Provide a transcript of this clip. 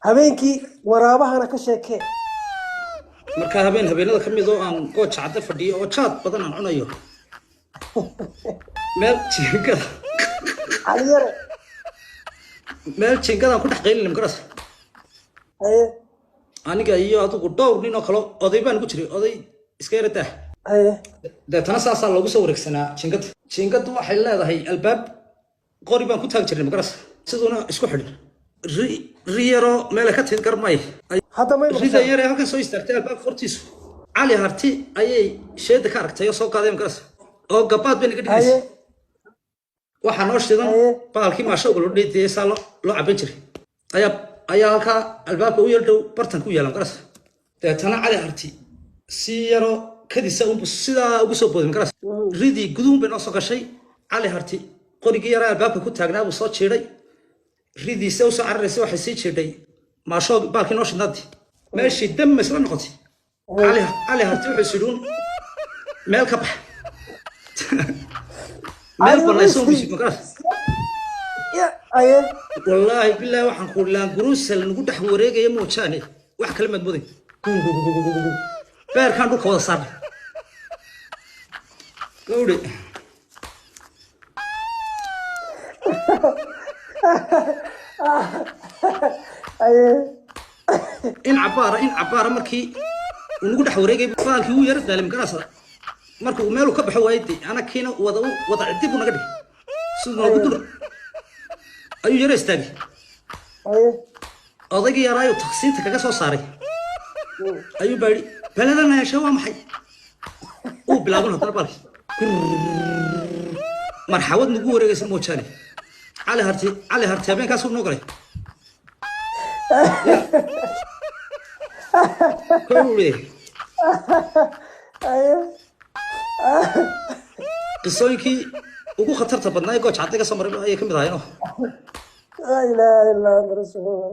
habeenkii waraabahana ka sheekee marka habeenada ka mid oo aan goob cad fadhiyo oo jaad badan aan cunayo meel jinkada caliyare meel jinkada ku dhaxqeylin maras haye aniga iyo adigu dhowr nin oo kale oday baan ku jiray oday iska yarata haye deetana saasa lagu soo wareegsanaa jinkadu waxay leedahay albaab qori baan ku taag jirnay maras siduna isku xidhin riyaro meel ka tin garmay hadda may rida yare halkan soo istaagtay albaab qortiisu cali harti ayay sheeda ka aragtay oo soo qaadeen maras oo gabaad been iga dhigay waxa noo shidan baalkii maasho ugu dhintay saalo loo caban jiray ayaa halka albaabka u yardhow bartan ku yeelan maras deetana cali harti si yaro kadisa sidaa ugu soo booday maras ridii guduun bay noo soo gashay cali harti qorigii yara albaabka ku taagnaa buu soo jiiday ridii soo cararaysa waxay sii jiiday maasho baalkii noo shidnadi meeshii dam isla noqotay cali harti wuxuu sidhuun meel ka bax meel banayso bishii maras haye والله بالله waxaan ku laan guruusal nagu dhax wareegaya moojaane wax kale mad muday beerkan dhulka wada saar gowde haye in cabaara markii uu nagu dhax wareegay baalkii uu yar daalim garasa markuu meel ka baxo waayay ana kiina wada dib u naga dhig sidoo nagu dur ayuu yar istaagay haye odaygii yaraayo taksiinta kaga soo saaray ayuu baari baladana yeeshay waa maxay uu bilaabay hadal baalkii marxawad nagu wareegaysan moojaane cali harti habeenkaas uu noo galay كوري قصوينكي ugu khatarta badnaa ee gooch cadayga soo maray ay kamid ahaayeen لا إله إلا الله رسول الله